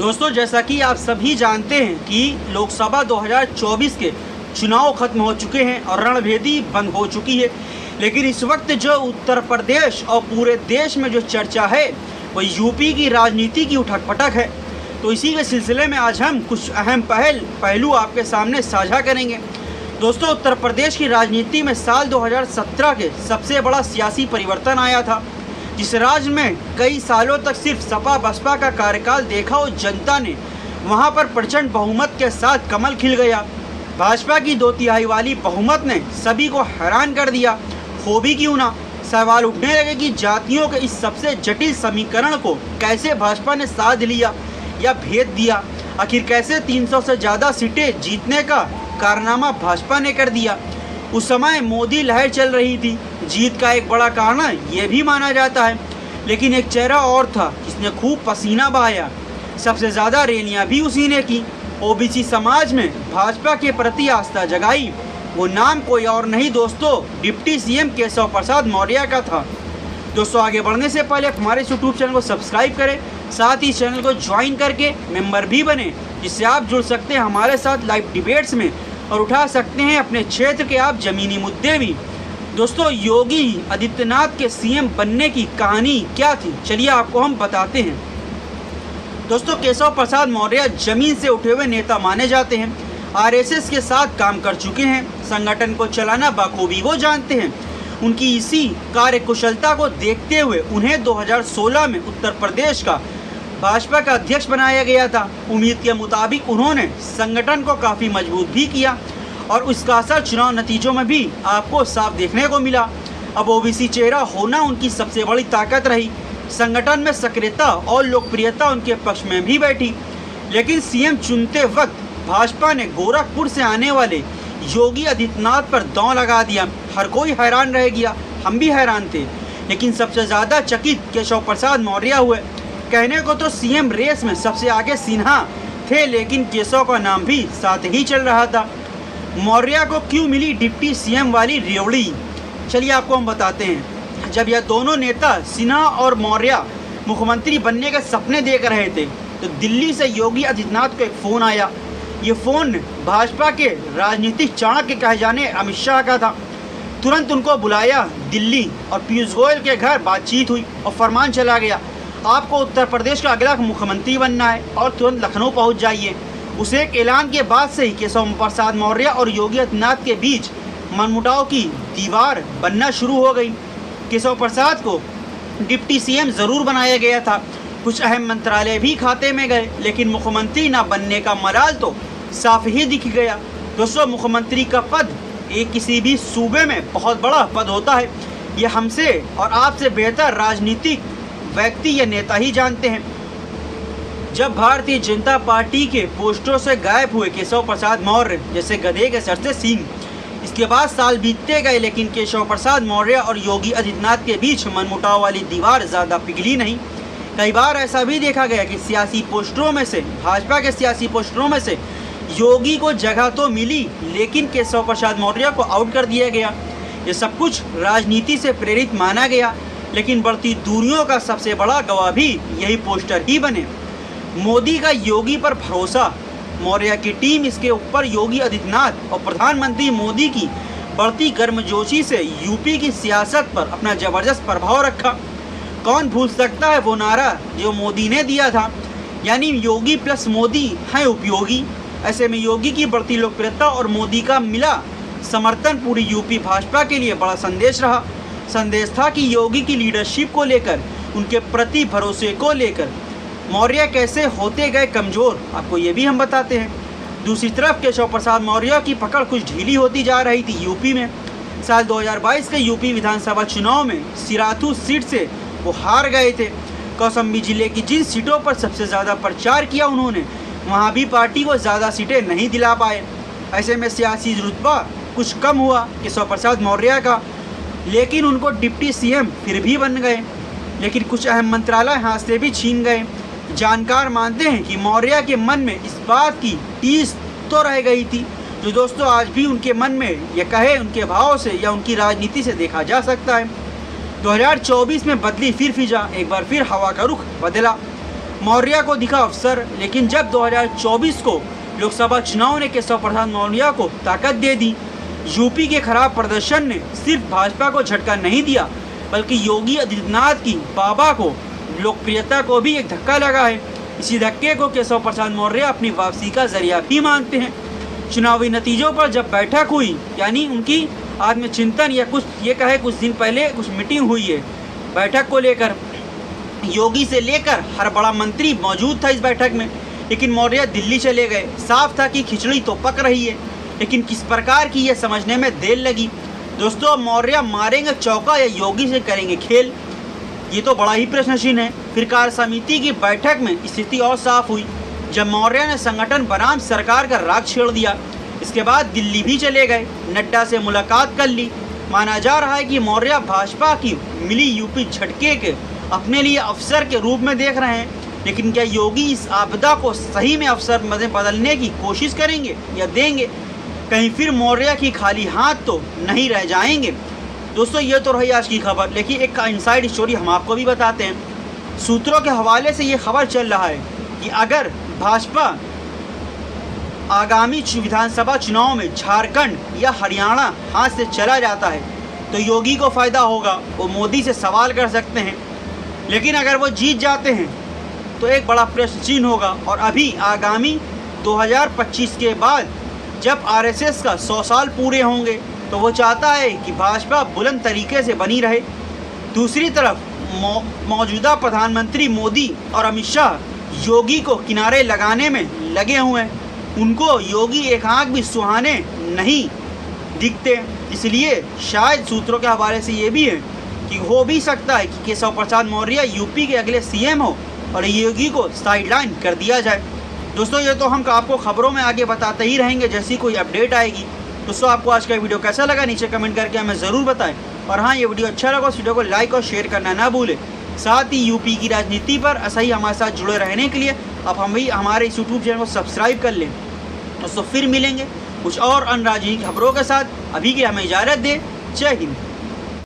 दोस्तों, जैसा कि आप सभी जानते हैं कि लोकसभा 2024 के चुनाव खत्म हो चुके हैं और रणभेदी बंद हो चुकी है। लेकिन इस वक्त जो उत्तर प्रदेश और पूरे देश में जो चर्चा है वो यूपी की राजनीति की उठक-पटक है। तो इसी के सिलसिले में आज हम कुछ अहम पहलू आपके सामने साझा करेंगे। दोस्तों, उत्तर प्रदेश की राजनीति में साल 2017 के सबसे बड़ा सियासी परिवर्तन आया था। जिस राज्य में कई सालों तक सिर्फ सपा बसपा का कार्यकाल देखा और जनता ने वहां पर प्रचंड बहुमत के साथ कमल खिल गया। भाजपा की 2/3 वाली बहुमत ने सभी को हैरान कर दिया। हो भी क्यों ना, सवाल उठने लगे कि जातियों के इस सबसे जटिल समीकरण को कैसे भाजपा ने साध लिया या भेद दिया। आखिर कैसे 300 से ज़्यादा सीटें जीतने का कारनामा भाजपा ने कर दिया। उस समय मोदी लहर चल रही थी। जीत का एक बड़ा कारण ये भी माना जाता है, लेकिन एक चेहरा और था जिसने खूब पसीना बहाया। सबसे ज़्यादा रैलियां भी उसी ने की। ओबीसी समाज में भाजपा के प्रति आस्था जगाई। वो नाम कोई और नहीं दोस्तों, डिप्टी सीएम केशव प्रसाद मौर्य का था। दोस्तों, आगे बढ़ने से पहले हमारे यूट्यूब चैनल को सब्सक्राइब करें, साथ ही चैनल को ज्वाइन करके मेंबर भी बने, जिससे आप जुड़ सकते हैं हमारे साथ लाइव डिबेट्स में और उठा सकते हैं अपने क्षेत्र के आप जमीनी मुद्दे भी। दोस्तों, योगी आदित्यनाथ के सीएम बनने की कहानी क्या थी, चलिए आपको हम बताते हैं। दोस्तों, केशव प्रसाद मौर्य जमीन से उठे हुए नेता माने जाते हैं। आरएसएस के साथ काम कर चुके हैं। संगठन को चलाना बखूबी वो जानते हैं। उनकी इसी कार्यकुशलता को देखते हुए उन्हें 2016 में उत्तर प्रदेश का भाजपा का अध्यक्ष बनाया गया था। उम्मीद के मुताबिक उन्होंने संगठन को काफ़ी मजबूत भी किया और उसका असर चुनाव नतीजों में भी आपको साफ देखने को मिला। अब ओबीसी चेहरा होना उनकी सबसे बड़ी ताकत रही। संगठन में सक्रियता और लोकप्रियता उनके पक्ष में भी बैठी। लेकिन सीएम चुनते वक्त भाजपा ने गोरखपुर से आने वाले योगी आदित्यनाथ पर दांव लगा दिया। हर कोई हैरान रह गया, हम भी हैरान थे। लेकिन सबसे ज़्यादा चकित केशव प्रसाद मौर्य हुए। कहने को तो सीएम रेस में सबसे आगे सिन्हा थे, लेकिन केशव का नाम भी साथ ही चल रहा था। मौर्य को क्यों मिली डिप्टी सीएम वाली रेवड़ी, चलिए आपको हम बताते हैं। जब यह दोनों नेता सिन्हा और मौर्य मुख्यमंत्री बनने के सपने देख रहे थे तो दिल्ली से योगी आदित्यनाथ को एक फ़ोन आया। ये फ़ोन भाजपा के राजनीतिक चाणक्य कहे जाने अमित शाह का था। तुरंत उनको बुलाया दिल्ली और पीयूष गोयल के घर बातचीत हुई और फरमान चला गया, आपको उत्तर प्रदेश का अगला मुख्यमंत्री बनना है और तुरंत लखनऊ पहुंच जाइए। उस एक ऐलान के बाद से ही केशव प्रसाद मौर्य और योगी आदित्यनाथ के बीच मनमुटाव की दीवार बनना शुरू हो गई। केशव प्रसाद को डिप्टी सीएम ज़रूर बनाया गया था। कुछ अहम मंत्रालय भी खाते में गए, लेकिन मुख्यमंत्री न बनने का मलाल तो साफ ही दिख गया। दोस्तों, मुख्यमंत्री का पद एक किसी भी सूबे में बहुत बड़ा पद होता है। ये हमसे और आपसे बेहतर राजनीतिक व्यक्ति या नेता ही जानते हैं। जब भारतीय जनता पार्टी के पोस्टरों से गायब हुए केशव प्रसाद मौर्य जैसे गधे के सर से सींग, इसके बाद साल बीतते गए, लेकिन केशव प्रसाद मौर्य और योगी आदित्यनाथ के बीच मनमुटाव वाली दीवार ज़्यादा पिघली नहीं। कई बार ऐसा भी देखा गया कि सियासी पोस्टरों में से, भाजपा के सियासी पोस्टरों में से योगी को जगह तो मिली, लेकिन केशव प्रसाद मौर्य को आउट कर दिया गया। ये सब कुछ राजनीति से प्रेरित माना गया, लेकिन बढ़ती दूरियों का सबसे बड़ा गवाह भी यही पोस्टर ही बने। मोदी का योगी पर भरोसा, मौर्य की टीम इसके ऊपर योगी आदित्यनाथ और प्रधानमंत्री मोदी की बढ़ती गर्मजोशी से यूपी की सियासत पर अपना ज़बरदस्त प्रभाव रखा। कौन भूल सकता है वो नारा जो मोदी ने दिया था, यानी योगी प्लस मोदी है उपयोगी। ऐसे में योगी की बढ़ती लोकप्रियता और मोदी का मिला समर्थन पूरी यूपी भाजपा के लिए बड़ा संदेश रहा। संदेश था कि योगी की लीडरशिप को लेकर, उनके प्रति भरोसे को लेकर मौर्य कैसे होते गए कमज़ोर, आपको ये भी हम बताते हैं। दूसरी तरफ केशव प्रसाद मौर्य की पकड़ कुछ ढीली होती जा रही थी यूपी में। साल 2022 के यूपी विधानसभा चुनाव में सिराथू सीट से वो हार गए थे। कौशाम्बी जिले की जिन सीटों पर सबसे ज़्यादा प्रचार किया उन्होंने, वहाँ भी पार्टी को ज़्यादा सीटें नहीं दिला पाए। ऐसे में सियासी रुतबा कुछ कम हुआ केशव प्रसाद मौर्य का, लेकिन उनको डिप्टी सीएम फिर भी बन गए। लेकिन कुछ अहम मंत्रालय हाथ से भी छीन गए। जानकार मानते हैं कि मौर्य के मन में इस बात की टीस तो रह गई थी, जो दोस्तों आज भी उनके मन में, ये कहे उनके भाव से या उनकी राजनीति से देखा जा सकता है। 2024 में बदली फिर फिजा, एक बार फिर हवा का रुख बदला। मौर्य को दिखा अवसर, लेकिन जब 2024 को लोकसभा चुनाव ने केशव प्रसाद मौर्य को ताकत दे दी। यूपी के खराब प्रदर्शन ने सिर्फ भाजपा को झटका नहीं दिया, बल्कि योगी आदित्यनाथ की बाबा को लोकप्रियता को भी एक धक्का लगा है। इसी धक्के को केशव प्रसाद मौर्य अपनी वापसी का जरिया भी मानते हैं। चुनावी नतीजों पर जब बैठक हुई, यानी उनकी आत्मचिंतन या कुछ दिन पहले कुछ मीटिंग हुई है, बैठक को लेकर योगी से लेकर हर बड़ा मंत्री मौजूद था इस बैठक में, लेकिन मौर्य दिल्ली चले गए। साफ था कि खिचड़ी तो पक रही है, लेकिन किस प्रकार की यह समझने में देर लगी। दोस्तों, मौर्य मारेंगे चौका या योगी से करेंगे खेल, ये तो बड़ा ही प्रश्नचिन्ह है। फिर कार्य समिति की बैठक में स्थिति और साफ हुई, जब मौर्य ने संगठन बनाम सरकार का राग छेड़ दिया। इसके बाद दिल्ली भी चले गए, नड्डा से मुलाकात कर ली। माना जा रहा है कि मौर्य भाजपा की मिली यूपी झटके के अपने लिए अवसर के रूप में देख रहे हैं, लेकिन क्या योगी इस आपदा को सही में अवसर में बदलने की कोशिश करेंगे या देंगे? कहीं फिर मौर्य की खाली हाथ तो नहीं रह जाएंगे? दोस्तों, ये तो रही आज की खबर, लेकिन एक इनसाइड स्टोरी हम आपको भी बताते हैं। सूत्रों के हवाले से ये खबर चल रहा है कि अगर भाजपा आगामी विधानसभा चुनाव में झारखंड या हरियाणा हाथ से चला जाता है तो योगी को फ़ायदा होगा, वो मोदी से सवाल कर सकते हैं। लेकिन अगर वो जीत जाते हैं तो एक बड़ा प्रश्न चिन्ह होगा। और अभी आगामी 2025 के बाद जब आरएसएस का 100 साल पूरे होंगे तो वो चाहता है कि भाजपा बुलंद तरीके से बनी रहे। दूसरी तरफ मौजूदा प्रधानमंत्री मोदी और अमित शाह योगी को किनारे लगाने में लगे हुए हैं। उनको योगी एक आंख भी सुहाने नहीं दिखते, इसलिए शायद सूत्रों के हवाले से ये भी है कि हो भी सकता है कि केशव प्रसाद मौर्य यूपी के अगले सीएम हो और योगी को साइडलाइन कर दिया जाए। दोस्तों, ये तो हम आपको खबरों में आगे बताते ही रहेंगे जैसी कोई अपडेट आएगी। दोस्तों, आपको आज का वीडियो कैसा लगा नीचे कमेंट करके हमें ज़रूर बताएं। और हाँ, ये वीडियो अच्छा लगा इस वीडियो को लाइक और शेयर करना ना भूलें। साथ ही यूपी की राजनीति पर ऐसा ही हमारे साथ जुड़े रहने के लिए आप हमारे इस यूट्यूब चैनल को सब्सक्राइब कर लें। दोस्तों, फिर मिलेंगे कुछ और अन्य राजनीतिक खबरों के साथ। अभी के हमें इजाज़त दें। जय हिंद।